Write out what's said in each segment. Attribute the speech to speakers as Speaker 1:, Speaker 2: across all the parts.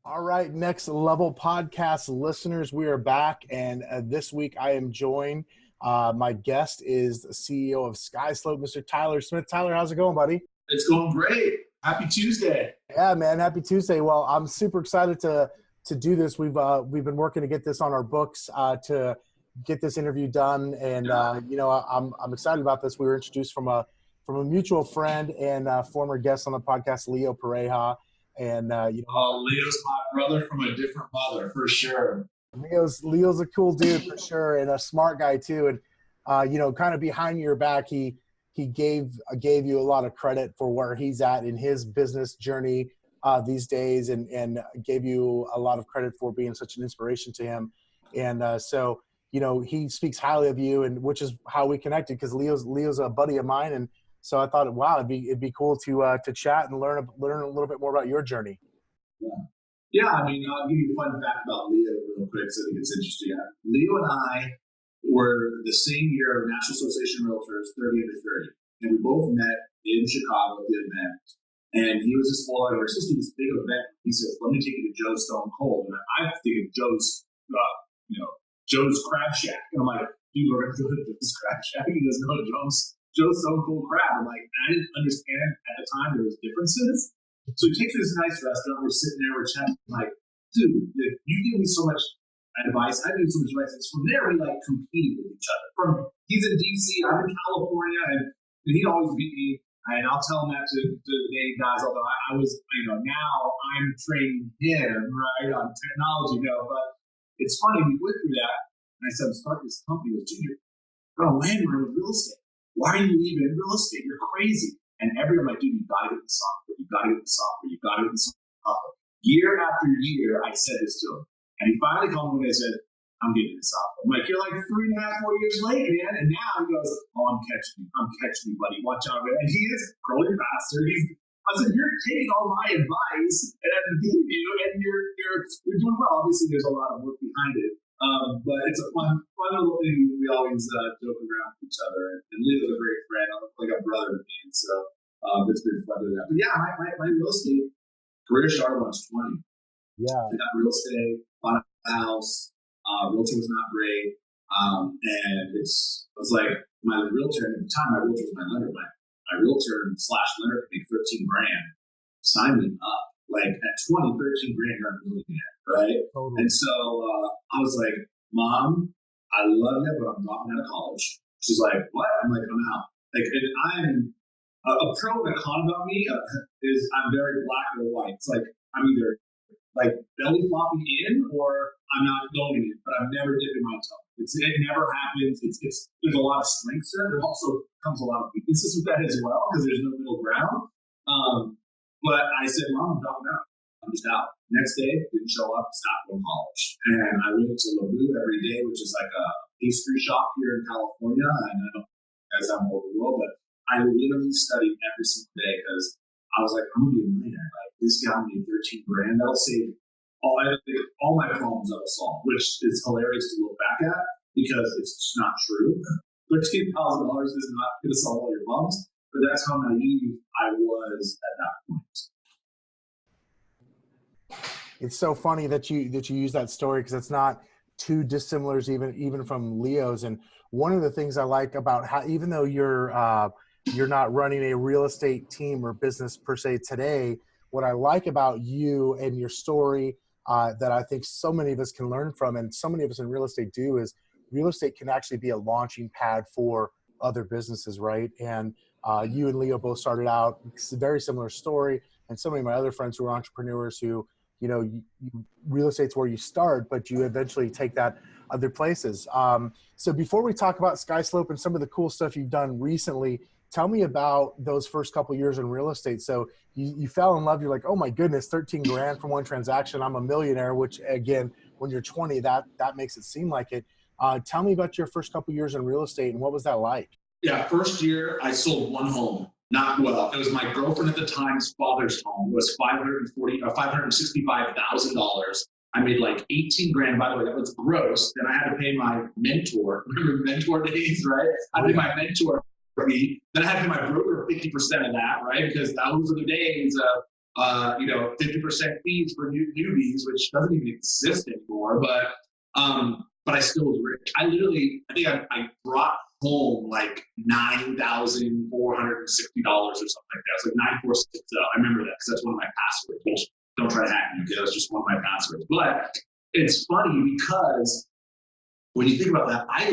Speaker 1: All right, next level podcast listeners, we are back, and this week I am joined. My guest is the CEO of SkySlope, Mr. Tyler Smith. Tyler, how's it going, buddy?
Speaker 2: It's going great. Happy Tuesday.
Speaker 1: Yeah, man, happy Tuesday. Well, I'm super excited to do this. We've been working to get this on our books to get this interview done, and I'm excited about this. We were introduced from a mutual friend and former guest on the podcast, Leo Pareja. And
Speaker 2: Oh, Leo's my brother from a different mother, for sure.
Speaker 1: Leo's a cool dude for sure, and a smart guy too. And kind of behind your back, he gave you a lot of credit for where he's at in his business journey these days, and gave you a lot of credit for being such an inspiration to him. And so he speaks highly of you, and which is how we connected, because Leo's a buddy of mine. And so I thought, wow, it'd be cool to chat and learn a little bit more about your journey.
Speaker 2: Yeah, I mean, I'll give you a fun fact about Leo real quick, so I think it's interesting. Leo and I were the same year of National Association of Realtors, 30 under 30. And we both met in Chicago at the event. And he was just like, we're supposed to do this big event. He says, let me take you to Joe's Stone Cold. And I think of Joe's Crab Shack. And I'm like, dude, we're going to go to Joe's Crab Shack. He goes, no, Joe's Stone Cold Crab. I'm like, I didn't understand at the time there was differences. So he takes me to this nice restaurant. We're sitting there, we're chatting. I'm like, dude, you give me so much advice. I give you so much advice. From there, we competed with each other. He's in DC, I'm in California, and he'd always beat me. And I'll tell him that to the main guys. Although I was, now I'm training him right on technology. But it's funny, we went through that. And I said, I'm starting this company with Junior. We're on landline with real estate. Why are you leaving real estate? You're crazy. And everyone like, dude, you gotta get the software. You gotta get the software. You gotta get the software. Year after year, I said this to him. And he finally called me and said, I'm getting the software. I'm like, you're like 3.5, 4 years late, man. And now he goes, oh, I'm catching you, buddy. Watch out, man. And he is growing faster. I said, you're taking all my advice and I'm giving you, and you're doing well. Obviously, there's a lot of work behind it. But it's a fun little thing. We always joke around with each other. And Leo's a great friend, like a brother to me. And so it's been fun to do that. But yeah, my real estate career started when I was 20.
Speaker 1: Yeah.
Speaker 2: I got real estate, bought a house. Realtor was not great. And it was like my realtor, and at the time, my realtor was my lender. My realtor / lender could make 13 grand. Sign me up. Like at 20, 13 grand, you're a millionaire, right? Totally. And so I was like, Mom, I love you, but I'm dropping out of college. She's like, what? I'm like, I'm out. Like, and I'm a pro and a con about me is I'm very black or white. It's like I'm either like belly flopping in or I'm not going in, but I'm never dipping my toe. It never happens. There's a lot of strengths there. There also comes a lot of weaknesses with that as well, because there's no middle ground. But I said, Mom, I'm dropping out. I'm just out. Next day, didn't show up, stopped going to college. And I went to Labu every day, which is like a pastry shop here in California. And I don't know guys how I'm over the world, but I literally studied every single day because I was like, I'm going to be a millionaire. Like, this guy made 13 grand. That'll save all my problems that will solve, which is hilarious to look back at because it's just not true. $13,000 is not going to solve all your problems. But that's how naive I was at that point.
Speaker 1: It's so funny that you use that story, because it's not too dissimilar even from Leo's. And one of the things I like about how, even though you're not running a real estate team or business per se today, what I like about you and your story that I think so many of us can learn from, and so many of us in real estate do, is real estate can actually be a launching pad for other businesses, right? And you and Leo both started out, it's a very similar story. And so many of my other friends who are entrepreneurs who, real estate's where you start, but you eventually take that other places. So before we talk about SkySlope and some of the cool stuff you've done recently, tell me about those first couple years in real estate. So you fell in love. You're like, oh my goodness, 13 grand from one transaction. I'm a millionaire, which again, when you're 20, that makes it seem like it. Tell me about your first couple years in real estate and what was that like?
Speaker 2: Yeah, first year I sold one home. Not well. It was my girlfriend at the time's father's home. It was $565,000. I made like 18 grand. By the way, that was gross. Then I had to pay my mentor. Remember mentor days, right? I paid my mentor fee. Then I had to pay my broker 50% of that, right? Because those were the days of 50% fees for newbies, which doesn't even exist anymore. But I still was rich. I think I brought home like $9,460 or something like that. It's like 9460. I remember that because that's one of my passwords. Which, don't try to hack me, okay? That's just one of my passwords. But it's funny because when you think about that, I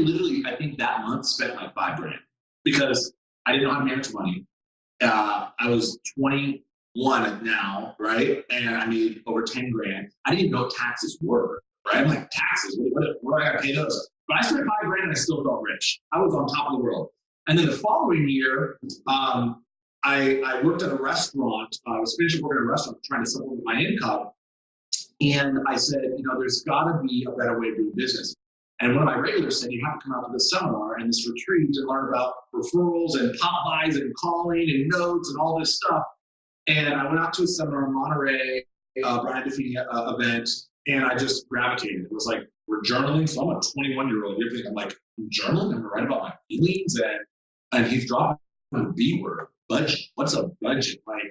Speaker 2: think that month spent like $5,000 because I didn't know how to manage money. I was 21 now, right? And I made over 10 grand. I didn't even know what taxes were, right? I'm like, taxes, what do I gotta pay those? But I spent $5,000 and I still felt rich. I was on top of the world. And then the following year, I worked at a restaurant. I was finishing working at a restaurant, trying to supplement my income. And I said, there's gotta be a better way of doing business. And one of my regulars said, you have to come out to this seminar and this retreat to learn about referrals and pop buys and calling and notes and all this stuff. And I went out to a seminar in Monterey, Brian Defini event, and I just gravitated. It was like, we're journaling. So I'm a 21-year-old. You're thinking, I'm like, I'm journaling? I'm going to write about my feelings? And he's dropping the B word, budget. What's a budget? Like,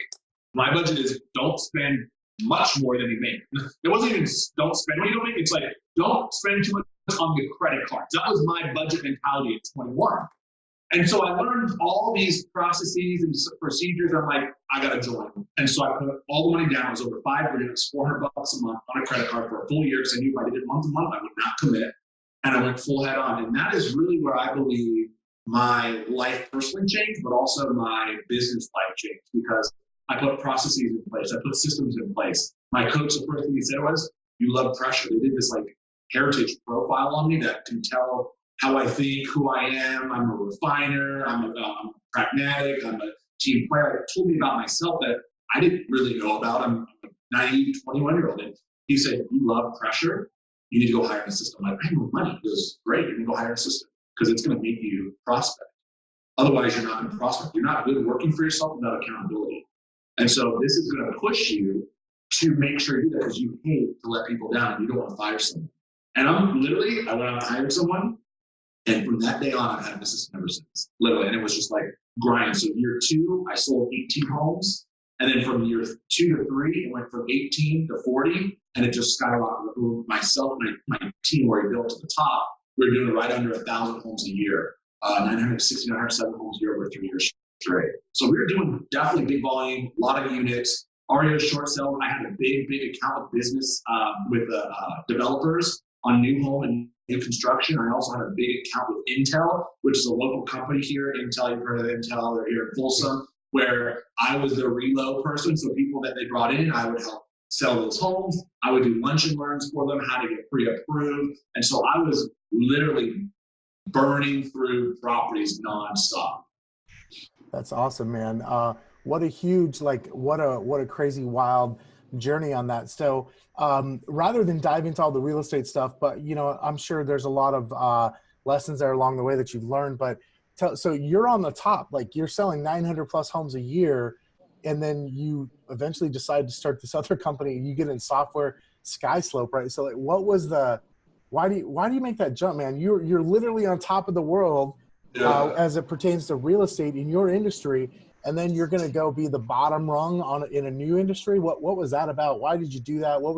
Speaker 2: my budget is don't spend much more than you make. It wasn't even don't spend what you don't make. It's like, don't spend too much on the credit cards. That was my budget mentality at 21. And so I learned all these processes and procedures. I'm like, I got to join. And so I put all the money down. It was over $5,000. It was $400 a month on a credit card for a full year. Because I knew if I did it month to month, I would not commit. And I went full head on. And that is really where I believe my life personally changed, but also my business life changed because I put processes in place. I put systems in place. My coach, the first thing he said was, you love pressure. They did this like heritage profile on me that can tell how I think, who I am. I'm a refiner. I'm pragmatic. I'm a team player. It told me about myself that I didn't really know about. I'm a naive 21-year-old. And he said, you love pressure. You need to go hire an assistant. I'm like, I have no money. He goes, great. You need to go hire an assistant because it's going to make you prospect. Otherwise, you're not going to prospect. You're not good working for yourself without accountability. And so this is going to push you to make sure you do that because you hate to let people down and you don't want to fire someone. And I went out and hired someone. And from that day on, I've had an assistant ever since, literally. And it was just like grind. So year 2, I sold 18 homes. And then from year 2 to 3, it went from 18 to 40. And it just skyrocketed. Myself and my team where we built to the top, we were doing right under 1,000 homes a year, 960, 907 homes a year over 3 years straight. So we were doing definitely big volume, a lot of units. REO short sale, I had a big account of business with developers on new home and new construction. I also had a big account with Intel, which is a local company here. Intel, you've heard of Intel, they're here in Folsom, where I was the reload person. So people that they brought in, I would help sell those homes. I would do lunch and learns for them, how to get pre-approved. And so I was literally burning through properties nonstop.
Speaker 1: That's awesome, man. What a huge, what a crazy, wild journey on that. So rather than dive into all the real estate stuff, but I'm sure there's a lot of lessons there along the way that you've learned. But so you're on the top, like you're selling 900 plus homes a year, and then you eventually decide to start this other company. You get in software, SkySlope, right? So what was why do you make that jump, man? You're literally on top of the world as it pertains to real estate in your industry. And then you're going to go be the bottom rung in a new industry. What was that about? Why did you do that? What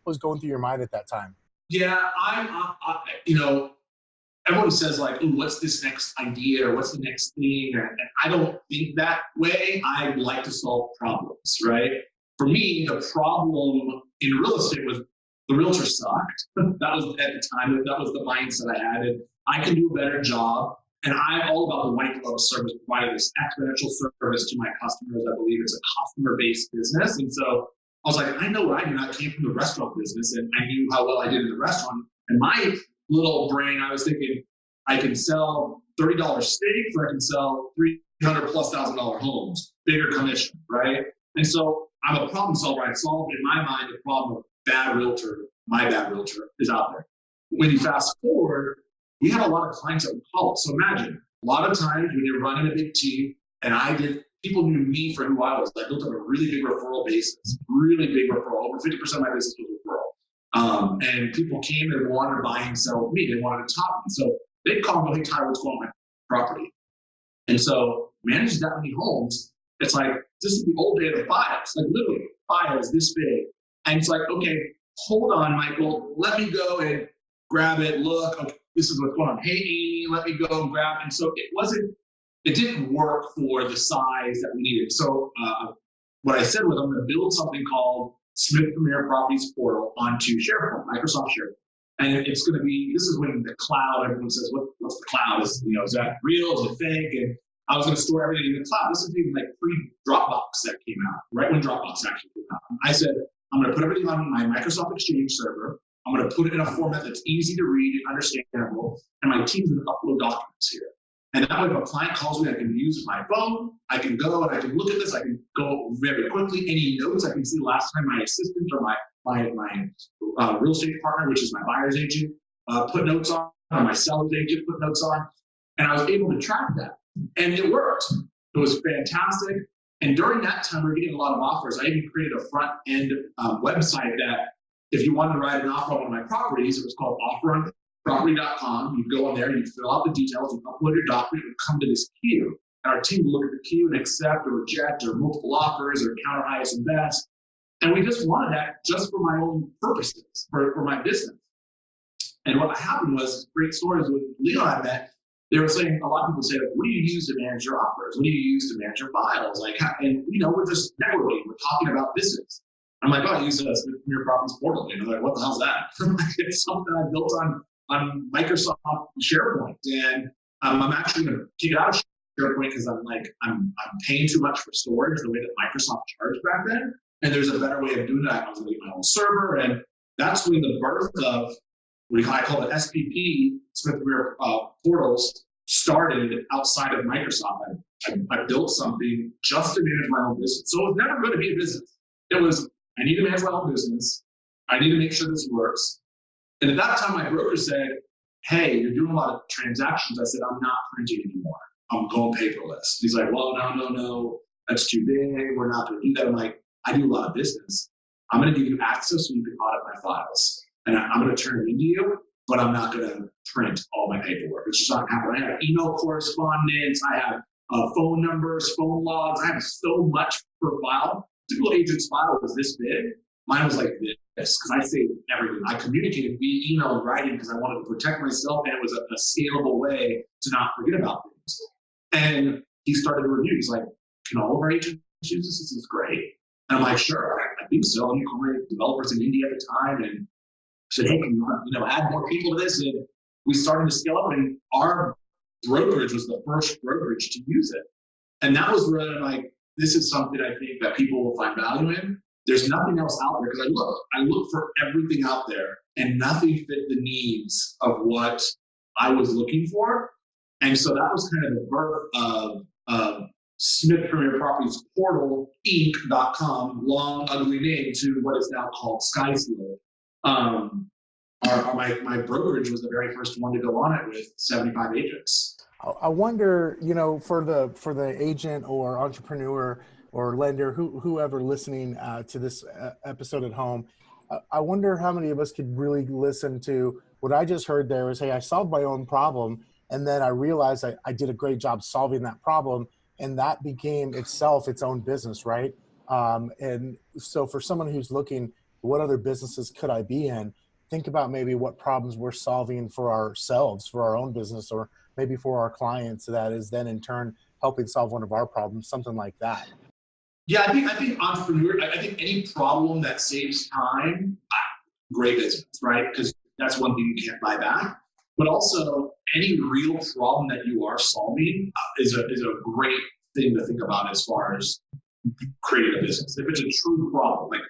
Speaker 1: was going through your mind at that time?
Speaker 2: Yeah, everyone says like, ooh, what's this next idea or what's the next thing? And I don't think that way. I like to solve problems, right? For me, the problem in real estate was the realtor sucked. That was at the time, that was the mindset I had. And I can do a better job. And I'm all about the white glove service, providing this exponential service to my customers. I believe it's a customer-based business. And so I was like, I know what I do. I came from the restaurant business and I knew how well I did in the restaurant. And my little brain, I was thinking, I can sell $30 steaks or I can sell $300,000+ homes, bigger commission, right? And so I'm a problem solver. I solved in my mind the problem of my bad realtor is out there. When you fast forward, we had a lot of clients that would call us. So imagine, a lot of times when you're running a big team, and people knew me for who I was. I built up a really big referral basis, really big referral. Over 50% of my business was referral. And people came and wanted to buy and sell with me. They wanted to top me. So they'd call me, hey, Tyler, what's going on with my property? And so managing that many homes, it's like, this is the old day of the files. Like literally, files this big. And it's like, okay, hold on, Michael, let me go and grab it, look, okay, this is what's going on. Hey, Amy, let me go and grab. And so it didn't work for the size that we needed. So what I said was I'm going to build something called Smith Premier Properties Portal onto SharePoint, Microsoft SharePoint. And it's going to be, this is when the cloud, everyone says, what's the cloud? Is that real? Is it fake? And I was going to store everything in the cloud. This is even like pre-Dropbox that came out, right when Dropbox actually came out. I said, I'm going to put everything on my Microsoft Exchange server. I'm going to put it in a format that's easy to read and understandable. And my team's going to upload documents here. And that way, if a client calls me, I can use my phone. I can go and I can look at this. I can go very quickly. Any notes I can see last time my assistant or my real estate partner, which is my buyer's agent, put notes on, or my seller's agent put notes on. And I was able to track that. And it worked. It was fantastic. And during that time, we were getting a lot of offers. I even created a front end website that if you wanted to write an offer on one of my properties, it was called offeronproperty.com. You'd go on there, you'd fill out the details, you'd upload your document, and come to this queue. And our team would look at the queue and accept or reject or multiple offers or counter highest and best. And we just wanted that just for my own purposes, for my business. And what happened was, great stories with Leo and I met, they were saying, a lot of people say, like, what do you use to manage your offers? What do you use to manage your files? Like, and we're just networking, we're talking about business. I'm like, oh, I use Smith Premier Properties Portal. Like, what the hell's that? It's something I built on Microsoft SharePoint. And I'm actually going to take it out of SharePoint because I'm paying too much for storage the way that Microsoft charged back then. And there's a better way of doing that. I was going to get my own server. And that's when the birth of what I call the SPP, Smith Premier Portals, started outside of Microsoft. I built something just to manage my own business. So it was never going to be a business. It was, I need to manage my own business. I need to make sure this works. And at that time, my broker said, hey, you're doing a lot of transactions. I said, I'm not printing anymore. I'm going paperless. He's like, well, no, that's too big. We're not going to do that. I'm like, I do a lot of business. I'm going to give you access so you can audit my files. And I'm going to turn them into you, but I'm not going to print all my paperwork. It's just not happening. I have email correspondence. I have phone numbers, phone logs. I have so much per file. Typical agent's file was this big. Mine was like this because I saved everything. I communicated via email and writing because I wanted to protect myself, and it was a scalable way to not forget about things. And he started to review. He's like, can all of our agents use this? This is great. And I'm like, sure, I think so. Let me call my developers in India at the time and said, hey, can you add more people to this? And we started to scale up, and our brokerage was the first brokerage to use it. And that was where I'm like, this is something I think that people will find value in. There's nothing else out there because I look for everything out there, and nothing fit the needs of what I was looking for. And so that was kind of the birth of Smith Premier Properties Portal Inc.com, long ugly name, to what is now called SkySlope. My brokerage was the very first one to go on it with 75 agents.
Speaker 1: I wonder, for the agent or entrepreneur or lender, whoever listening to this episode at home, I wonder how many of us could really listen to what I just heard there is, hey, I solved my own problem, and then I realized I did a great job solving that problem, and that became itself its own business, right? And so for someone who's looking, what other businesses could I be in? Think about maybe what problems we're solving for ourselves, for our own business, or maybe for our clients that is then in turn helping solve one of our problems, something like that.
Speaker 2: Yeah, I think entrepreneur, I think any problem that saves time, great business, right? Because that's one thing you can't buy back. But also any real problem that you are solving is a great thing to think about as far as creating a business. If it's a true problem, like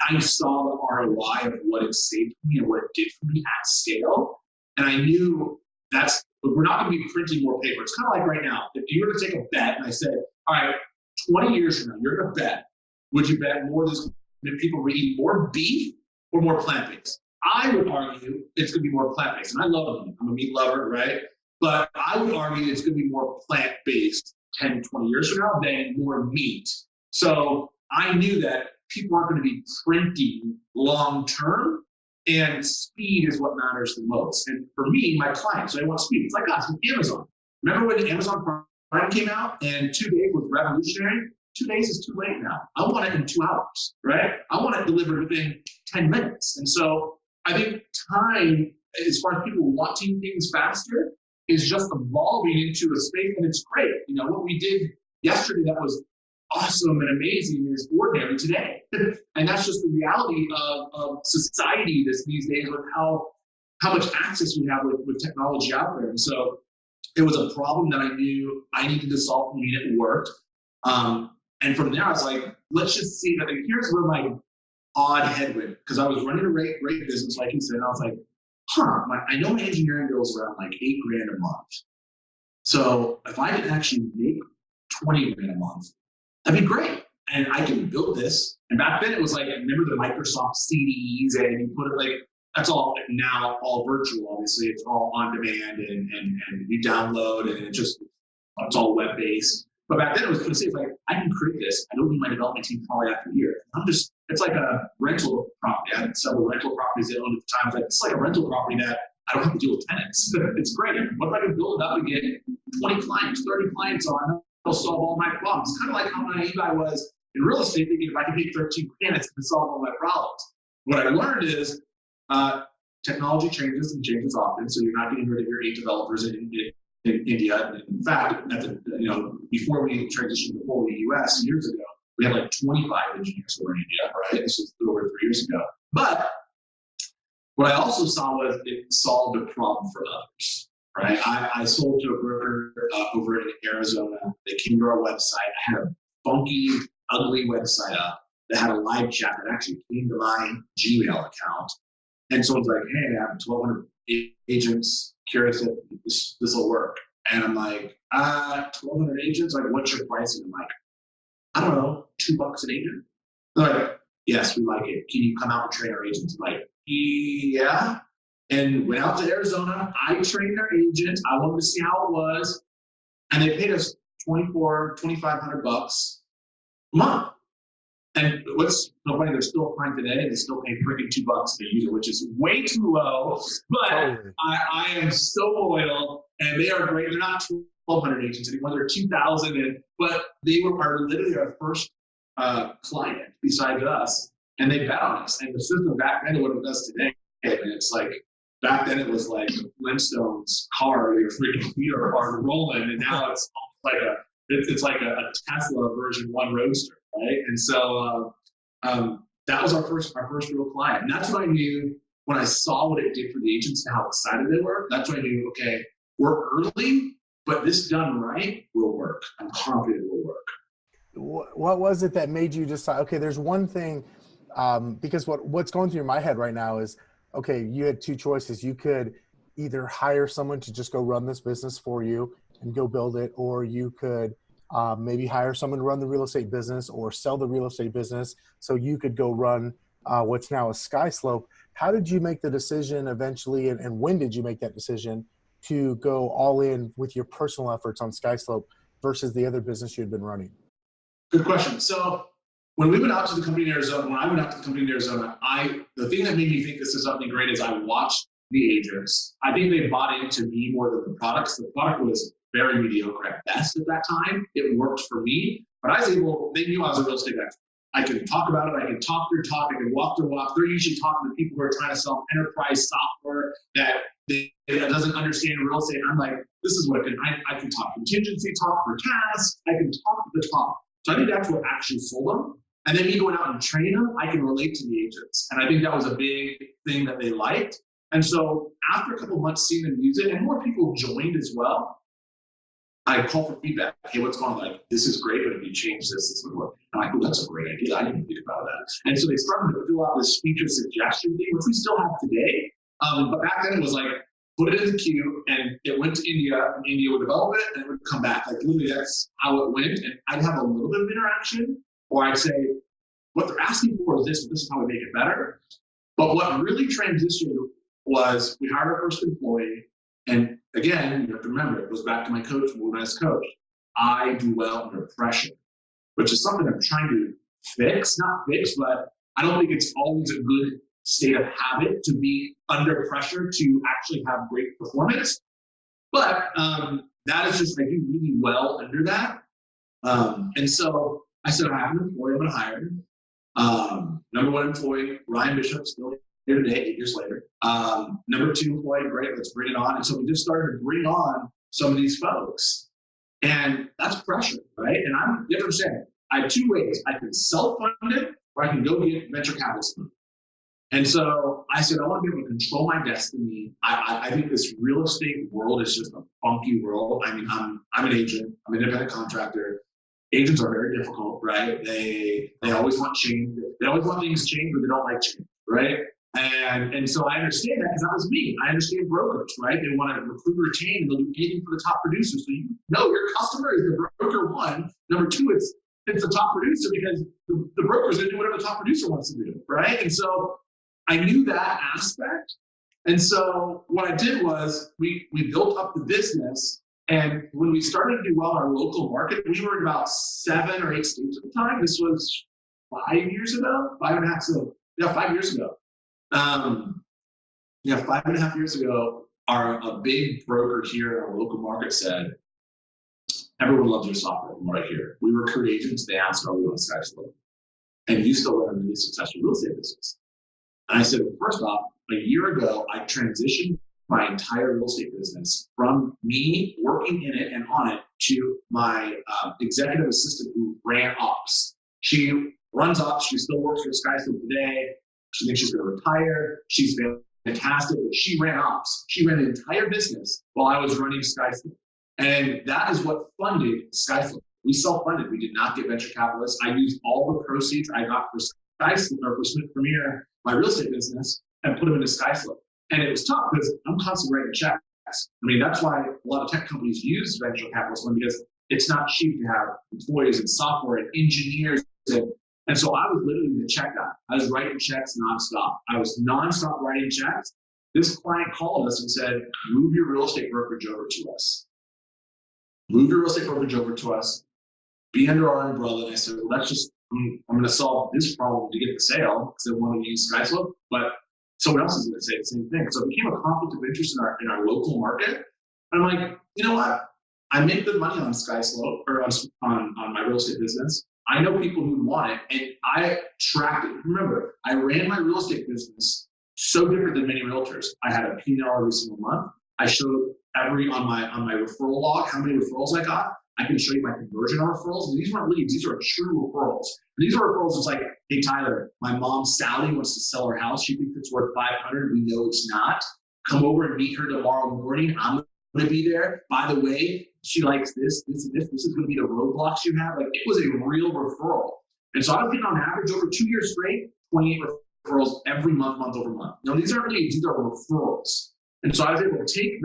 Speaker 2: I saw the ROI of what it saved me and what it did for me at scale. And I knew we're not going to be printing more paper. It's kind of like right now, if you were to take a bet and I said, all right, 20 years from now, you're going to bet, would you bet more that people were eating more beef or more plant-based? I would argue it's going to be more plant-based. And I love meat. I'm a meat lover, right? But I would argue it's going to be more plant-based 10, 20 years from now than more meat. So I knew that people aren't going to be printing long-term, and speed is what matters the most. And for me, my clients, they want speed. It's like us with Amazon. Remember when Amazon Prime came out and 2 days was revolutionary? 2 days is too late now. I want it in 2 hours, right? I want it delivered within 10 minutes. And so I think time, as far as people wanting things faster, is just evolving into a space, and it's great. You know, what we did yesterday that was awesome and amazing is ordinary today. And that's just the reality of society these days, with how much access we have with technology out there. And so it was a problem that I knew I needed to solve, and it worked. And from there, I was like, let's just see. But here's where my odd headwind, because I was running a rate business, like you said, and I was like, I know my engineering bills around like $8,000 a month. So if I could actually make $20,000 a month, that'd be great. And I can build this. And back then it was like, remember the Microsoft CDs, and you put it like, that's all now all virtual, obviously. It's all on demand, and you download, and it's all web based. But back then it was pretty safe. Like, I can create this. I don't need my development team probably after a year. It's like a rental property. I had several rental properties that I owned at the time. It's like a rental property that I don't have to deal with tenants. It's great. What if I can build it up and get 20 clients, 30 clients on? They'll solve all my problems. Kind of like how naive I was in real estate, thinking if I can make 13 clients, it can solve all my problems. What I learned is technology changes and changes often, so you're not getting rid of your 8 developers in India. In fact, before we transitioned to the whole US years ago, we had like 25 engineers who were in India, right? This was over 3 years ago. But what I also saw was it solved a problem for others, right? I sold to a broker over in Arizona. They came to our website. I had a funky, ugly website up that had a live chat that actually came to my Gmail account. And someone's like, hey, I have 1,200 agents, curious if this will work. And I'm like, 1,200 agents? Like, what's your pricing? I'm like, I don't know, $2 an agent? They're like, yes, we like it. Can you come out and train our agents? I'm like, yeah. And went out to Arizona. I trained their agent. I wanted to see how it was. And they paid us $2,500 a month. And what's so funny, they're still applying today, and they still pay freaking $2 a user, which is way too low. But totally. I am so loyal, and they are great. They're not 1,200 agents anymore; they're 2,000. But they are literally our first client besides us, and they bet on us. And the system back then, what it does today, and it's like back then it was like Flintstones car, your freaking feet are rolling, and now it's like it's like a Tesla version 1 Roadster. Right. And so that was our first real client. And that's what I knew when I saw what it did for the agents and how excited they were. That's when I knew, okay, we're early, but this done right will work. I'm confident it will work.
Speaker 1: What was it that made you decide, okay, there's one thing, because what's going through my head right now is, okay, you had 2 choices. You could either hire someone to just go run this business for you and go build it, or you could maybe hire someone to run the real estate business or sell the real estate business so you could go run what's now a SkySlope. How did you make the decision eventually, and when did you make that decision to go all in with your personal efforts on SkySlope versus the other business you had been running?
Speaker 2: Good question. So when we went out to the company in Arizona, the thing that made me think this is something great is I watched the agents. I think they bought into me more than the products. The product was very mediocre at best at that time. It worked for me, but they knew I was a real estate expert. I can talk about it. I can talk their talk. I can walk their walk. They're usually talking to people who are trying to sell enterprise software that doesn't understand real estate. I'm like, this is what I can talk contingency talk for tasks. I can talk the talk. So I think that's what actually sold them. And then me going out and training them, I can relate to the agents. And I think that was a big thing that they liked. And so after a couple of months seeing them use it, and more people joined as well, I call for feedback. Hey, what's going on? Like, this is great, but if you change this would work. I'm like, oh, that's a great idea. I didn't think about that. And so they started to fill out this feature suggestion thing, which we still have today. But back then it was like, put it in the queue, and it went to India, and India would develop it, and it would come back. Like, literally, that's how it went. And I'd have a little bit of interaction, or I'd say, what they're asking for is this, but this is how we make it better. But what really transitioned was we hired our first employee, and again, you have to remember, it goes back to my coach, wilderness coach. I do well under pressure, which is something I'm trying to fix, not fix, but I don't think it's always a good state of habit to be under pressure to actually have great performance. But that is just, I do really well under that. And so I said, I have an employee I'm going to hire. Number one employee, Ryan Bishop, still here today, 8 years later. Number two employee, great, let's bring it on. And so we just started to bring on some of these folks. And that's pressure, right? And you have to understand, I have two ways. I can self-fund it, or I can go get venture capitalist money. And so I said, I want to be able to control my destiny. I think this real estate world is just a funky world. I mean, I'm an agent. I'm an independent contractor. Agents are very difficult, right? They always want change. They always want things changed, but they don't like change, right? And so I understand that because that was me. I understand brokers, right? They want to recruit, retain, and they'll do anything for the top producer. So you know your customer is the broker one. Number two, it's the top producer because the broker's going to do whatever the top producer wants to do, right? And so I knew that aspect. And so what I did was we built up the business. And when we started to do well in our local market, we were in about 7 or 8 states at the time. This was 5 years ago, 5.5. So yeah, 5 years ago. 5.5 years ago, a big broker here in our local market said, everyone loves your software from what I hear. We recruit agents, they ask, are we on SkySlope? And you still run a really successful real estate business. And I said, well, first off, a year ago, I transitioned my entire real estate business from me working in it and on it to my executive assistant who ran ops. She runs ops. She still works for SkySlope today. She thinks she's going to retire. She's fantastic, but she ran ops. She ran the entire business while I was running SkySlope. And that is what funded SkySlope. We self-funded. We did not get venture capitalists. I used all the proceeds I got for SkySlope or for Smith Premier, my real estate business, and put them into SkySlope. And it was tough because I'm constantly writing checks. I mean, that's why a lot of tech companies use venture capitalists because it's not cheap to have employees and software and engineers. And so I was literally the check guy. I was writing checks nonstop. I was nonstop writing checks. This client called us and said, move your real estate brokerage over to us. Move your real estate brokerage over to us. Be under our umbrella. And I said, well, I'm going to solve this problem to get the sale because I want to use SkySlope, but someone else is going to say the same thing. So it became a conflict of interest in our local market. And I'm like, you know what? I make good money on SkySlope or on my real estate business. I know people who want it, and I tracked it. Remember, I ran my real estate business so different than many realtors. I had a P&L every single month. I showed on my referral log how many referrals I got. I can show you my conversion on referrals. And these weren't leads; these are true referrals. And these are referrals. It's like, hey Tyler, my mom Sally wants to sell her house. She thinks it's worth $500. We know it's not. Come over and meet her tomorrow morning. I'm going to be there. By the way, she likes this. This is going to be the roadblocks you have. Like, it was a real referral. And so I was getting on average over 2 years straight, 28 referrals every month over month. Now, these aren't leads, these are referrals. And so I was able to take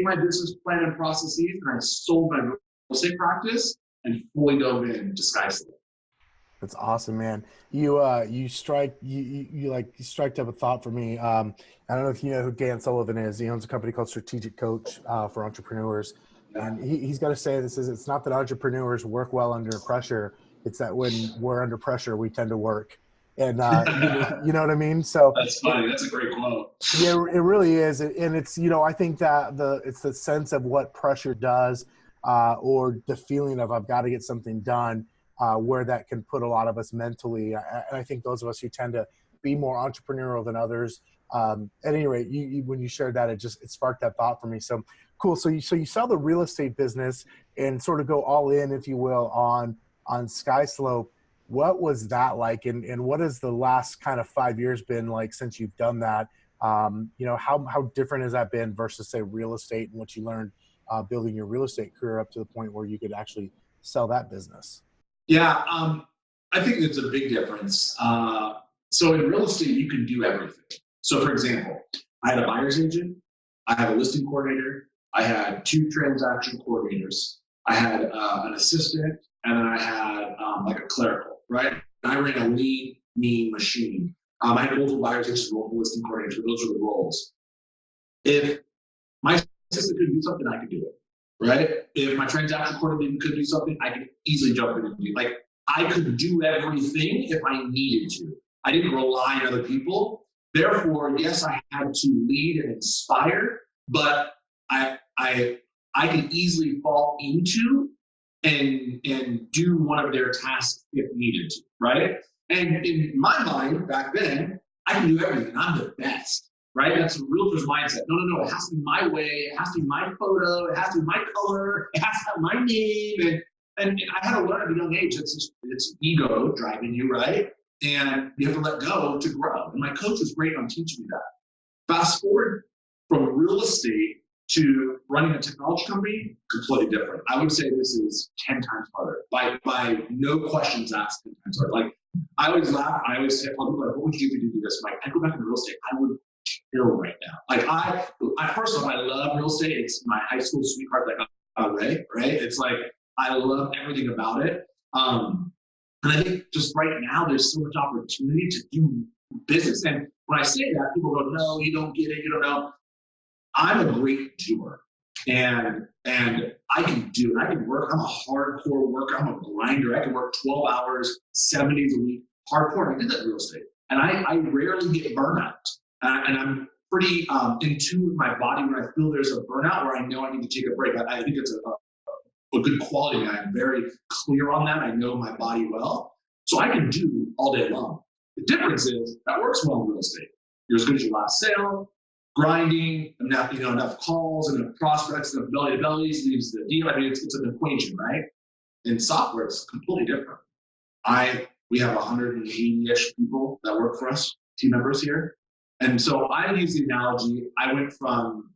Speaker 2: my business plan and processes, and I sold my real estate practice and fully dove into SkySlope.
Speaker 1: That's awesome, man. You striked up a thought for me. I don't know if you know who Dan Sullivan is. He owns a company called Strategic Coach for entrepreneurs. And he's got to say it's not that entrepreneurs work well under pressure. It's that when we're under pressure, we tend to work. And you know what I mean? So
Speaker 2: that's funny. That's a great quote.
Speaker 1: Yeah, it really is. And it's, I think that it's the sense of what pressure does or the feeling of I've got to get something done where that can put a lot of us mentally. And I think those of us who tend to be more entrepreneurial than others, at any rate, when you shared that, it sparked that thought for me. So cool. So you sell the real estate business and sort of go all in, if you will, on SkySlope. What was that like? And what has the last kind of 5 years been like since you've done that? How different has that been versus, say, real estate and what you learned building your real estate career up to the point where you could actually sell that business?
Speaker 2: Yeah, I think it's a big difference. So in real estate, you can do everything. So for example, I had a buyer's agent, I had a listing coordinator, I had 2 transaction coordinators, I had an assistant, and then I had like a clerical, right? I ran a lean, mean machine. I had multiple buyer's agents, multiple listing coordinators, but those are the roles. If my assistant could do something, I could do it, right? If my transaction coordinator could do something, I could easily jump in and do. Like, I could do everything if I needed to. I didn't rely on other people. Therefore, yes, I had to lead and inspire, but I could easily fall into and do one of their tasks if needed to, right? And in my mind back then, I can do everything. I'm the best, right? That's a realtor's mindset. No, no, no. It has to be my way. It has to be my photo. It has to be my color. It has to have my name. And I had to learn at a young age. It's ego driving you, right? And you have to let go to grow. And my coach was great on teaching me that. Fast forward from real estate to running a technology company, completely different. I would say this is 10 times harder. By no questions asked, 10 times harder. Like, I always laugh. I always say, people like, what would you do to do this? I'm like, I go back into real estate. I would kill right now. Like, I first of all, I love real estate. It's my high school sweetheart, like Ray, right? It's like, I love everything about it. And I think just right now, there's so much opportunity to do business. And when I say that, people go, no, you don't get it. You don't know. I'm a great doer, and I can do it. I can work. I'm a hardcore worker. I'm a grinder. I can work 12 hours, 7 days a week, hardcore. I did that in real estate, and I rarely get burnout. And I'm pretty in tune with my body when I feel there's a burnout where I know I need to take a break. I think it's a good quality. I'm very clear on that. I know my body well, so I can do all day long. The difference is that works well in real estate. You're as good as your last sale. Grinding, enough calls, enough prospects, enough belly to bellies leaves the deal. I mean, it's an equation, right? In software, it's completely different. We have 180-ish people that work for us, team members here. And so I use the analogy, I went from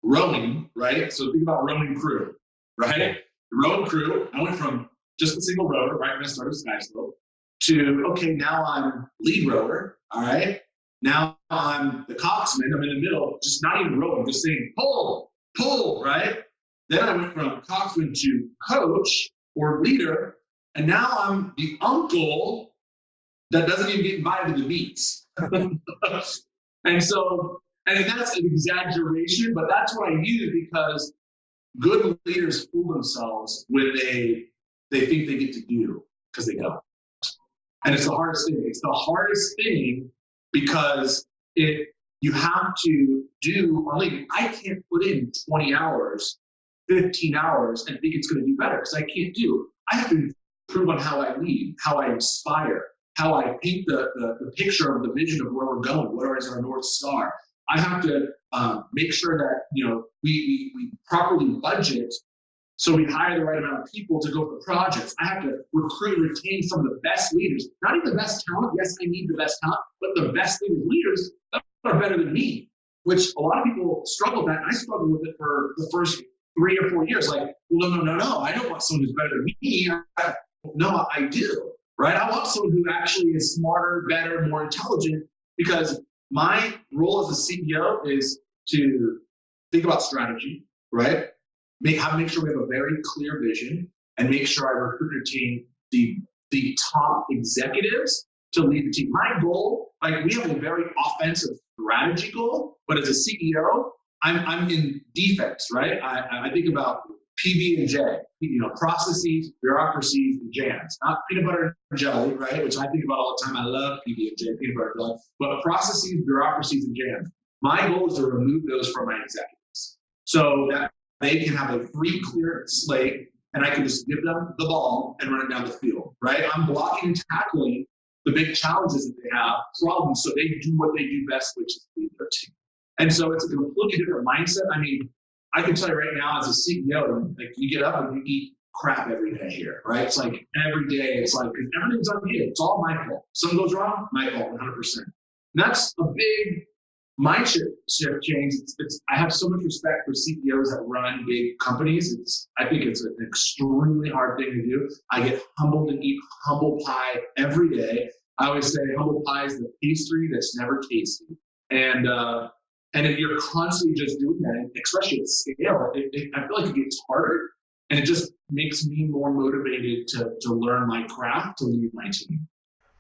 Speaker 2: rowing, right? So think about rowing crew, right? The rowing crew, I went from just a single rower, right when I started SkySlope, to, okay, now I'm lead rower, all right? Now I'm the coxsman. I'm in the middle, just not even rowing, just saying pull, right? Then I went from coxsman to coach or leader, and now I'm the uncle that doesn't even get invited to the meets. And that's an exaggeration, but that's what I use because good leaders fool themselves when they think they get to do because they don't. And it's the hardest thing. It's the hardest thing because you have to do, I can't put in 20 hours, 15 hours and think it's going to do better because I can't do. I have to improve on how I lead, how I inspire, how I paint the picture of the vision of where we're going, what is our North Star. I have to make sure that we properly budget so we hire the right amount of people to go for projects. I have to recruit and retain some of the best leaders, not even the best talent. Yes, I need the best talent, but the best leaders that are better than me, which a lot of people struggle with that. I struggled with it for the first 3 or 4 years. Like, well, no. I don't want someone who's better than me. No, I do, right? I want someone who actually is smarter, better, more intelligent, because my role as a CEO is to think about strategy, right? Make sure we have a very clear vision and make sure I recruit and retain the top executives to lead the team. My goal, we have a very offensive strategy goal, but as a CEO, I'm in defense, right? I think about PB&J, processes, bureaucracies, and jams. Not peanut butter and jelly, right? Which I think about all the time. I love PB&J, peanut butter and jelly, but processes, bureaucracies, and jams. My goal is to remove those from my executives so that they can have a free, clear slate, and I can just give them the ball and run it down the field, right? I'm blocking and tackling the big challenges that they have, problems, so they do what they do best, which is lead their team. And so it's a completely different mindset. I mean, I can tell you right now as a CEO, you get up and you eat crap every day here, right? It's like every day, it's like, because everything's on you. It's all my fault. Something goes wrong, my fault, 100%. And that's a big mindset shift change. I have so much respect for CEOs that run big companies. I think it's an extremely hard thing to do. I get humbled and eat humble pie every day. I always say humble pie is the pastry that's never tasty. And if you're constantly just doing that, especially at scale, I feel like it gets harder, and it just makes me more motivated to learn my craft, to lead my team.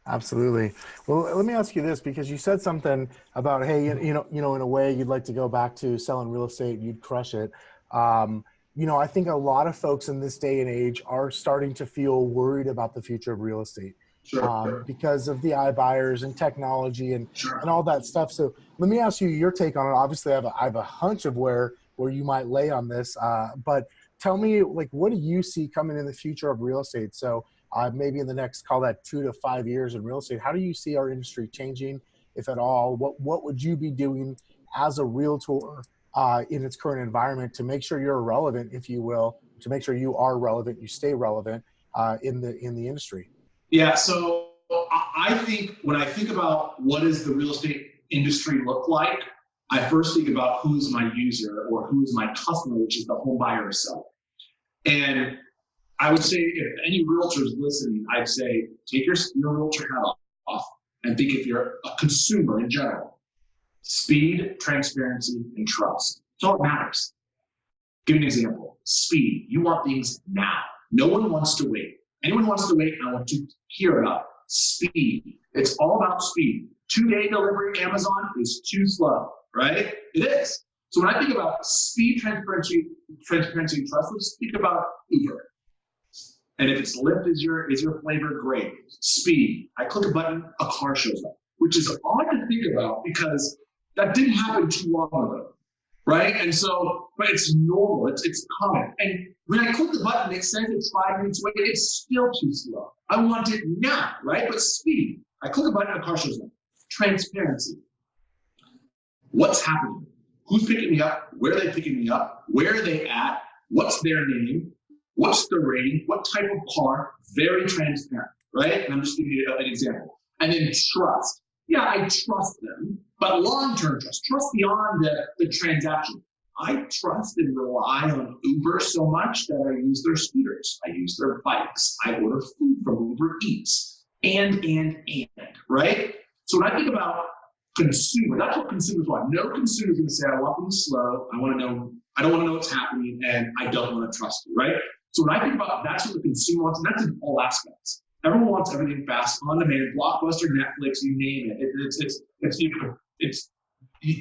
Speaker 1: Absolutely. Well, let me ask you this, because you said something about, hey, in a way you'd like to go back to selling real estate and you'd crush it. I think a lot of folks in this day and age are starting to feel worried about the future of real estate. Sure. Because of the iBuyers and technology and all that stuff. So let me ask you your take on it. Obviously, I have a hunch of where you might lay on this, but tell me, like, what do you see coming in the future of real estate? So maybe in the next, call that 2 to 5 years in real estate, how do you see our industry changing, if at all? What would you be doing as a realtor in its current environment to make sure you're relevant, if you will, to make sure you are relevant, you stay relevant in the industry?
Speaker 2: Yeah, so I think when I think about what does the real estate industry look like, I first think about who's my user or who's my customer, which is the home buyer or seller. And I would say if any realtors listening, I'd say take your realtor hat off and think if you're a consumer in general. Speed, transparency, and trust. That's all that matters. Give you an example. Speed. You want things now. No one wants to wait. Anyone wants to wait, I want to hear about speed. It's all about speed. 2-day delivery Amazon is too slow, right? It is. So when I think about speed, transparency, and trust, let's think about Uber. And if it's Lyft is your flavor, great. Speed. I click a button, a car shows up, which is odd to think about because that didn't happen too long ago, right? And so, but it's normal, it's common. And when I click the button, it says it's 5 minutes away, it's still too slow. I want it now, right? But speed. I click a button, a car shows up. Transparency. What's happening? Who's picking me up? Where are they picking me up? Where are they at? What's their name? What's the rating? What type of car? Very transparent, right? And I'm just giving you an example. And then trust. Yeah, I trust them, but long-term trust. Trust beyond the transaction. I trust and rely on Uber so much that I use their scooters. I use their bikes. I order food from Uber Eats. And, right? So when I think about consumer, that's what consumers want. No consumer is going to say, I want things slow. I want to know, I don't want to know what's happening, and I don't want to trust you, right? So when I think about that's what the consumer wants, and that's in all aspects. Everyone wants everything fast, on demand, Blockbuster, Netflix, you name it. It's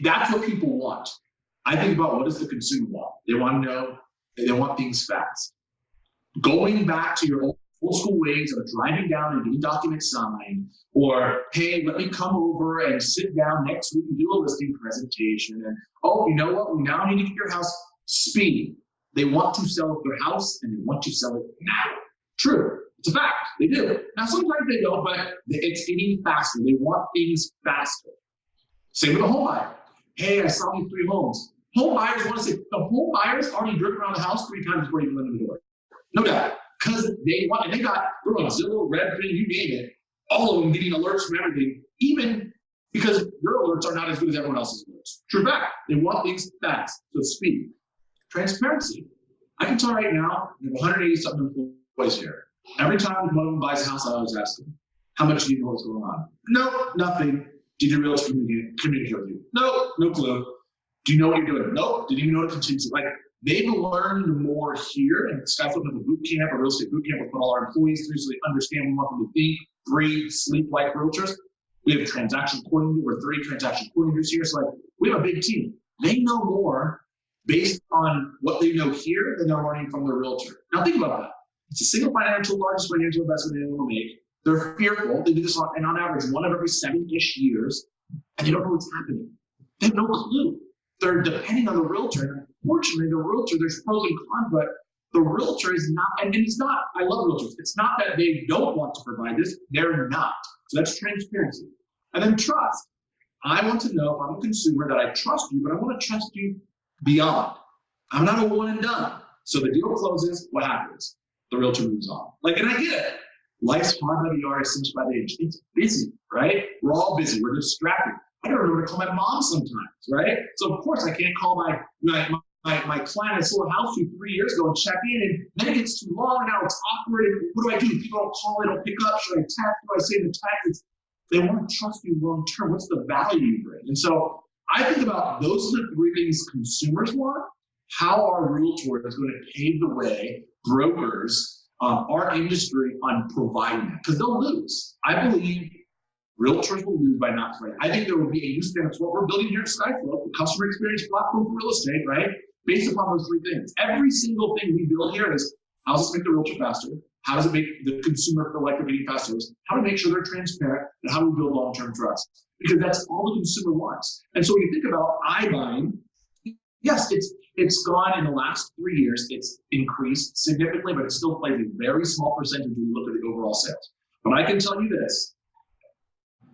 Speaker 2: that's what people want. I think about what does the consumer want? They want to know, they want things fast. Going back to your old school ways of driving down and getting documents signed, or hey, let me come over and sit down next week and do a listing presentation. And oh, you know what? We now need to get your house. Speed. They want to sell their house and they want to sell it now. True. It's a fact. They do. Now, sometimes they don't, but it's getting faster. They want things faster. Same with the home buyer. Hey, I saw you 3 homes. Home buyers want to say, the home buyers already driven around the house 3 times before you even let them in the door. No doubt. Because they want, and they're on Zillow, Redfin, you name it, all of them getting alerts from everything, even because your alerts are not as good as everyone else's alerts. True fact. They want things fast. So speed. Transparency. I can tell right now, we have 180-something employees here. Every time one of them buys a house, I always ask them, how much do you know what's going on? No, nothing. Did your realtor communicate with you? No, no clue. Do you know what you're doing? Nope. Didn't even know to continue. Like, they've learned more here, and SkySlope has a boot camp, a real estate boot camp, we put all our employees through so they understand we want them to think, breathe, sleep like realtors. We have a transaction coordinator, we're 3 transaction coordinators here, so like, we have a big team. They know more based on what they know here than they're learning from their realtor. Now think about that. It's the single largest financial investment anyone will make. They're fearful. They do this on average 1 of every 7-ish years, and they don't know what's happening. They have no clue. They're depending on the realtor. And unfortunately, the realtor, there's pros and cons, but the realtor is not, and it's not, I love realtors. It's not that they don't want to provide this, they're not. So that's transparency. And then trust. I want to know if I'm a consumer that I trust you, but I want to trust you beyond. I'm not a one and done. So the deal closes, what happens? The realtor moves on. Like, and I get it. Life's hard by the hour, cinched by the age. It's busy, right? We're all busy. We're distracted. I don't remember to call my mom sometimes, right? So of course I can't call my client I sold a house to 3 years ago and check in, and then it gets too long. Now it's awkward. And what do I do? People don't call. They don't pick up. Should I text? What do I say in the text? They want to trust you long term. What's the value you bring? And so I think about those are the 3 things consumers want. How our realtor is going to pave the way, brokers, our industry on providing that, because they'll lose. I believe realtors will lose by not playing. I think there will be a new standard. It's what we're building here at SkySlope, the customer experience platform for real estate, right? Based upon those 3 things. Every single thing we build here is how does this make the realtor faster? How does it make the consumer feel like they're getting faster? How to make sure they're transparent, and how do we build long-term trust? Because that's all the consumer wants. And so when you think about iBuying, yes, It's gone in the last 3 years. It's increased significantly, but it still plays a very small percentage when you look at the overall sales. But I can tell you this.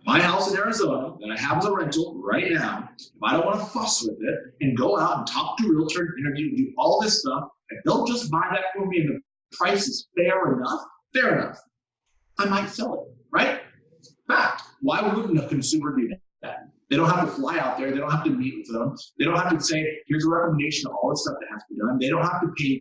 Speaker 2: My house in Arizona that I have as a rental right now, if I don't want to fuss with it and go out and talk to a realtor and interview and do all this stuff, if they'll just buy that for me and the price is fair enough, I might sell it, right? Fact. Why wouldn't a consumer do that? They don't have to fly out there. They don't have to meet with them. They don't have to say, here's a recommendation of all the stuff that has to be done. They don't have to pay.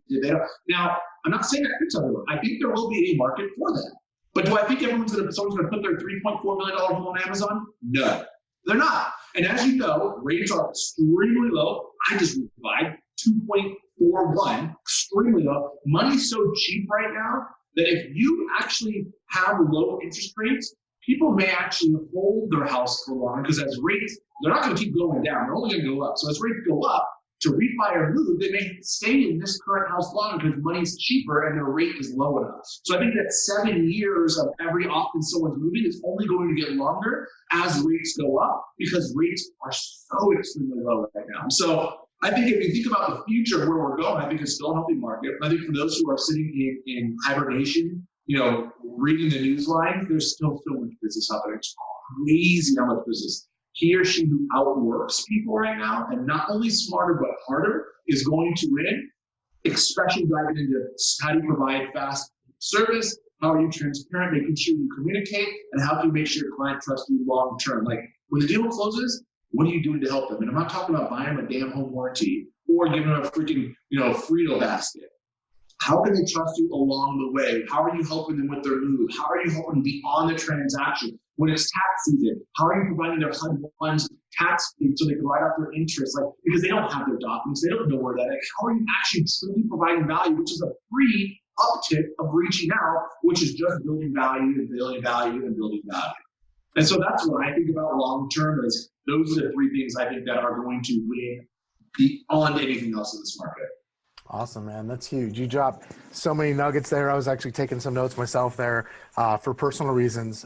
Speaker 2: Now, I'm not saying that fits everyone. I think there will be a market for that. But do I think someone's going to put their $3.4 million home on Amazon? No, they're not. And as you know, rates are extremely low. I just replied 2.41, extremely low. Money's so cheap right now that if you actually have low interest rates, people may actually hold their house for longer because as rates, they're not going to keep going down. They're only going to go up. So as rates go up, to refi or move, they may stay in this current house longer because money's cheaper and their rate is low enough. So I think that 7 years of every often someone's moving is only going to get longer as rates go up because rates are so extremely low right now. So I think if you think about the future of where we're going, I think it's still a healthy market. I think for those who are sitting in hibernation, reading the news line, there's still so much business happening. It's crazy how much business. He or she who outworks people right now, and not only smarter but harder, is going to win, especially diving into how do you provide fast service, how are you transparent, making sure you communicate, and how can you make sure your client trusts you long term. Like when the deal closes, what are you doing to help them? And I'm not talking about buying them a damn home warranty or giving them a freaking Frito basket. How can they trust you along the way? How are you helping them with their move? How are you helping them be on the transaction? When it's tax season, how are you providing their HUD-1 tax so they can write off their interest? Because they don't have their documents, they don't know where that is. How are you actually truly providing value, which is a free uptick of reaching out, which is just building value and building value and building value. And so that's what I think about long term is those are the three things I think that are going to win beyond anything else in this market.
Speaker 1: Awesome, man. That's huge. You dropped so many nuggets there. I was actually taking some notes myself there for personal reasons.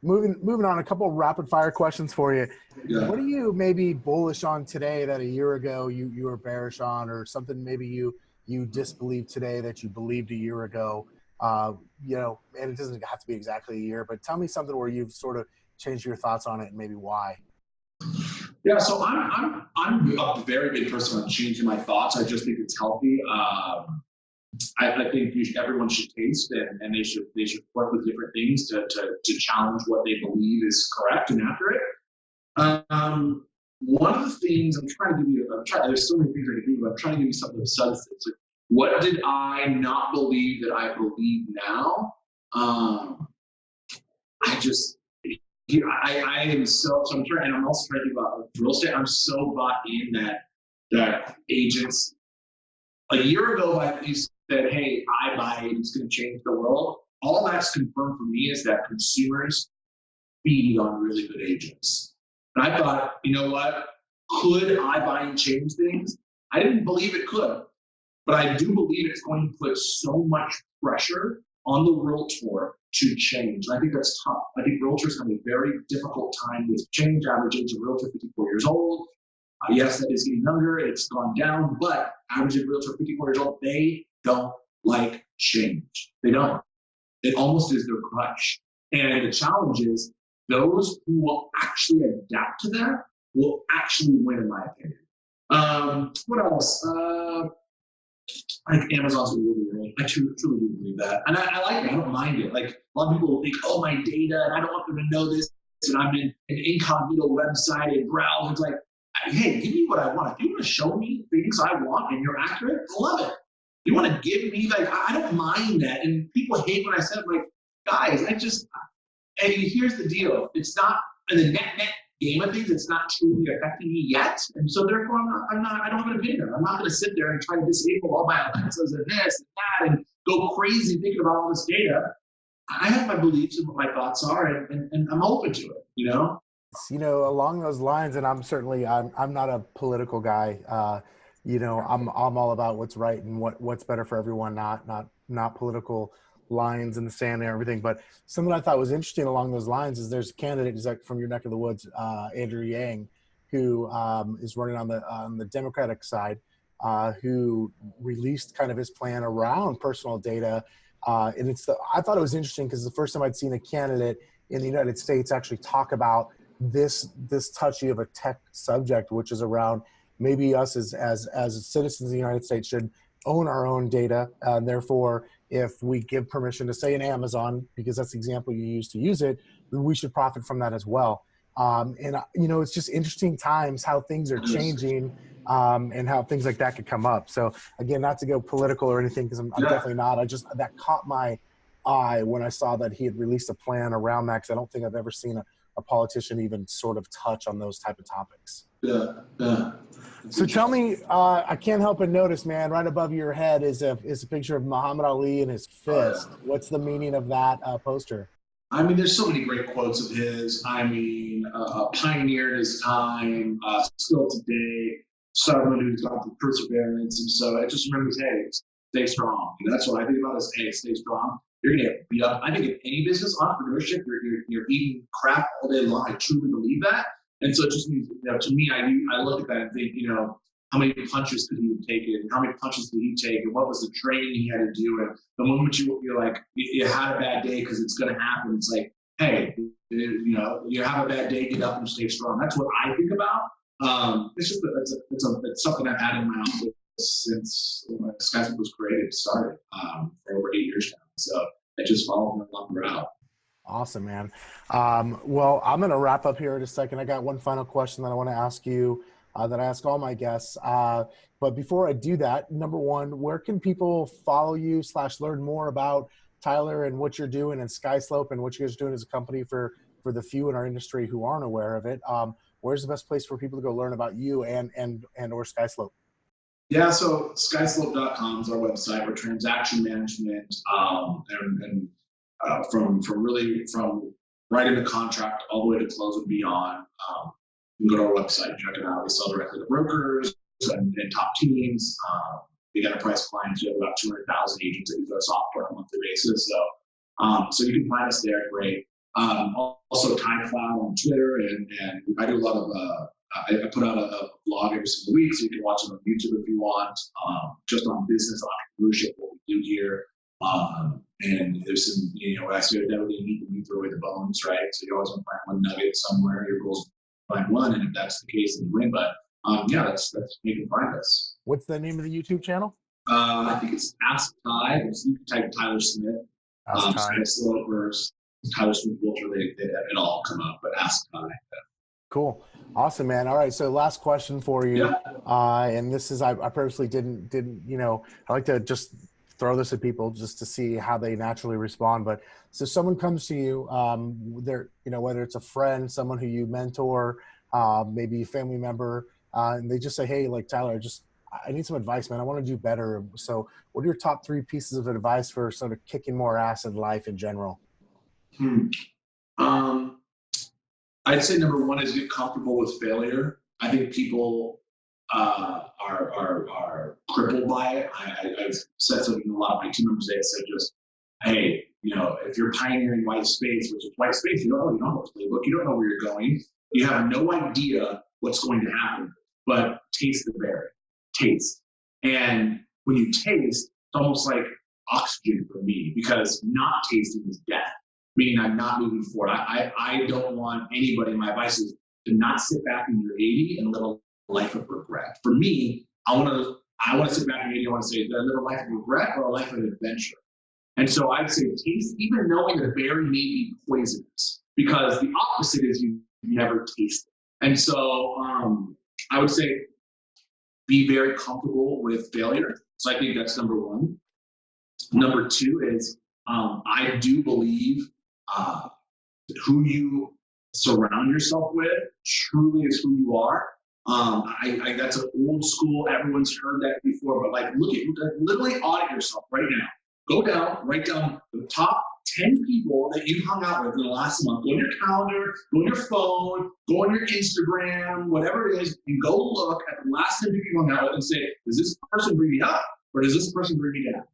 Speaker 1: Moving on, a couple of rapid fire questions for you. Yeah. What are you maybe bullish on today that a year ago you were bearish on, or something maybe you disbelieved today that you believed a year ago? And it doesn't have to be exactly a year, but tell me something where you've sort of changed your thoughts on it and maybe why.
Speaker 2: Yeah, so I'm a very big person on changing my thoughts. I just think it's healthy. I think everyone should taste and they should work with different things to challenge what they believe is correct and accurate. One of the things I'm trying to give you, there's so many things I can do, but I'm trying to give you something of substance. Like, what did I not believe that I believe now? I am so I'm trying, and I'm also trying to think about real estate. I'm so bought in that agents. A year ago, you said, "Hey, I buy it's going to change the world." All that's confirmed for me is that consumers feed on really good agents. And I thought, you know what? Could I buy and change things? I didn't believe it could, but I do believe it's going to put so much pressure on the realtor to change. And I think that's tough. I think realtors have a very difficult time with change. Average age of realtor, 54 years old. Yes, that is getting younger. It's gone down, but average age of realtor, 54 years old, they don't like change. They don't. It almost is their crutch. And the challenge is those who will actually adapt to that will actually win, in my opinion. What else? I think Amazon's really great. I truly do believe that. And I like it. I don't mind it. Like, a lot of people think, oh, my data, and I don't want them to know this. And I'm in an incognito website and browse. It's like, hey, give me what I want. If you want to show me things I want and you're accurate, I love it. You want to give me, I don't mind that. And people hate when I said, guys, and here's the deal. It's not in the net game of things, it's not truly affecting me yet. And so therefore I don't have an opinion. I'm not going to sit there and try to disable all my Alexas and this and that and go crazy thinking about all this data. I have my beliefs and what my thoughts are, and I'm open to it,
Speaker 1: Along those lines, and I'm not a political guy. I'm all about what's right and what's better for everyone, not political lines in the sand and everything. But something I thought was interesting along those lines is there's a candidate who's from your neck of the woods, Andrew Yang, who is running on the Democratic side. who released kind of his plan around personal data. And I thought it was interesting because the first time I'd seen a candidate in the United States actually talk about this touchy of a tech subject, which is around maybe us as citizens of the United States should own our own data. And therefore, if we give permission to say an Amazon, because that's the example you use to use it, then we should profit from that as well. And it's just interesting times how things are changing, and how things like that could come up. So again, not to go political or anything, because I'm definitely not. That caught my eye when I saw that he had released a plan around that, because I don't think I've ever seen a politician even sort of touch on those type of topics.
Speaker 2: Yeah.
Speaker 1: So tell me, I can't help but notice, man, right above your head is a picture of Muhammad Ali and his fist. What's the meaning of that poster?
Speaker 2: I mean, there's so many great quotes of his. I mean, a pioneer in his time, still today, someone who's got the perseverance. And so I just remember, hey, stay strong. And that's what I think about is, hey, stay strong. You're going to get beat up. I think in any business, entrepreneurship, you're eating crap all day long. I truly believe that. And so it just means, to me, I look at that and think, how many punches could he have taken? How many punches did he take? And what was the training he had to do? And the moment you're like, you had a bad day because it's going to happen, it's like, hey, you have a bad day, get up and stay strong. That's what I think about. It's just it's something I've had in my office since SkySlope was created, started for over 8 years now. So I just followed me along the route.
Speaker 1: Awesome, man. Well, I'm going to wrap up here in a second. I got one final question that I want to ask you that I ask all my guests. But before I do that, number one, where can people follow you / learn more about Tyler and what you're doing and SkySlope and what you guys are doing as a company for the few in our industry who aren't aware of it? Where's the best place for people to go learn about you and or SkySlope?
Speaker 2: Yeah, so skyslope.com is our website. We're transaction management, and from writing a contract all the way to close and beyond. You can go to our website and check it out. We sell directly to brokers and top teams. We got enterprise clients. We have about 200,000 agents that use our software on a monthly basis. So you can find us there. Great. Also, Time Cloud on Twitter, and I do a lot of. I put out a blog every single week, so you can watch it on YouTube if you want. Just on business entrepreneurship, what we do here. And there's some, I say that we need to throw away the bones, right? So you always want to find one nugget somewhere. Your goal is to find one, and if that's the case, then you win. But that's you can find us.
Speaker 1: What's the name of the YouTube channel?
Speaker 2: I think it's Ask Ty. You can type Tyler Smith. SkySlope or Tyler Smith Realtor. It all come up, but Ask Ty.
Speaker 1: Cool. Awesome, man. All right. So last question for you. Yeah. And this is, I purposely didn't, I like to just throw this at people just to see how they naturally respond. But so someone comes to you, whether it's a friend, someone who you mentor, maybe a family member, and they just say, hey, like Tyler, I need some advice, man. I want to do better. So what are your top 3 pieces of advice for sort of kicking more ass in life in general?
Speaker 2: I'd say number 1 is get comfortable with failure. I think people are crippled by it. I've said something to a lot of my team members. They said just, hey, if you're pioneering white space, which is white space, you don't know the playbook. You don't know where you're going. You have no idea what's going to happen. But taste the berry. Taste. And when you taste, it's almost like oxygen for me, because not tasting is death. Meaning I'm not moving forward. I don't want anybody, my advice is to not sit back when you're 80 and live a life of regret. For me, I want to sit back when 80, I want to say, do I live a life of regret or a life of adventure? And so I'd say taste, even knowing the berry may be poisonous, because the opposite is you never taste it. And so I would say be very comfortable with failure. So I think that's number 1. Number 2 is I do believe who you surround yourself with truly is who you are. That's an old school, everyone's heard that before, but literally audit yourself right now. Go down, write down the top 10 people that you hung out with in the last month. Go on your calendar, go on your phone, go on your Instagram, whatever it is, and go look at the last 10 people you hung out with and say, does this person bring me up or does this person bring me down?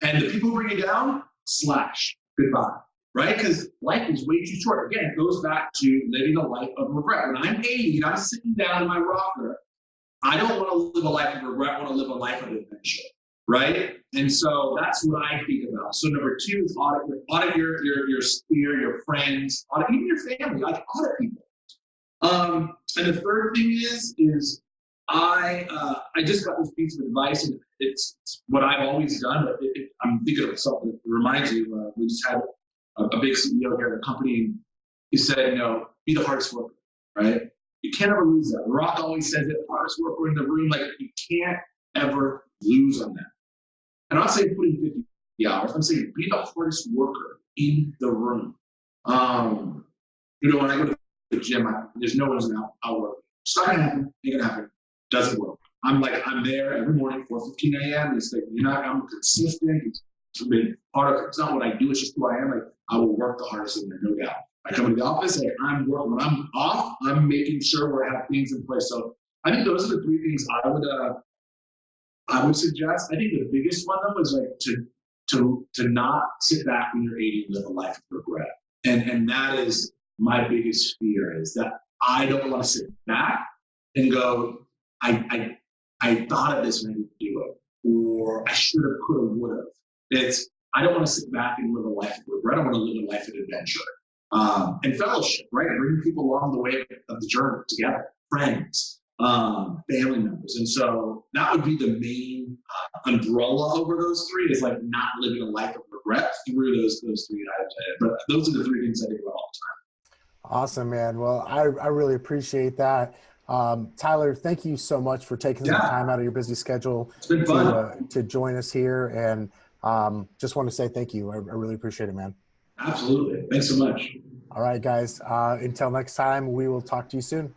Speaker 2: And the people who bring you down, slash, goodbye. Right? Because life is way too short. Again, it goes back to living a life of regret. When I'm 80 and I'm sitting down in my rocker, I don't want to live a life of regret. I want to live a life of adventure, right? And so that's what I think about. So number two is audit your sphere, your friends, audit even your family, like audit people. And the third thing is I just got this piece of advice, and it's what I've always done. But I'm thinking of something that reminds you. We just had a big CEO here at the company, and he said, be the hardest worker, right? You can't ever lose that. Rock always says it, hardest worker in the room. Like, you can't ever lose on that. And I'm not saying put in 50 hours. I'm saying be the hardest worker in the room. When I go to the gym, there's no one's going to outwork me. It's not going to happen. Ain't going to happen. Doesn't work. I'm there every morning, 4:15 a.m. It's like, I'm consistent. It's not what I do. It's just who I am. Like, I will work the hardest in there, no doubt. I come into the office, like, I'm working. When I'm off, I'm making sure we have things in place. So I think those are the three things I would suggest. I think the biggest one though is like to not sit back when you're 80 and live a life of regret. And that is my biggest fear, is that I don't want to sit back and go, I thought of this when I didn't do it, or I should have, could have, would have. I don't want to sit back and live a life of regret. I want to live a life of adventure. And fellowship, right? Bringing people along the way of the journey together, friends, family members. And so that would be the main umbrella over those three, is like not living a life of regret through those three items. But those are the three things I think about all the time.
Speaker 1: Awesome, man. Well, I really appreciate that. Tyler, thank you so much for taking some time out of your busy schedule to join us here. And just want to say thank you. I really appreciate it, man.
Speaker 2: Absolutely. Thanks so much.
Speaker 1: All right, guys. Until next time, we will talk to you soon.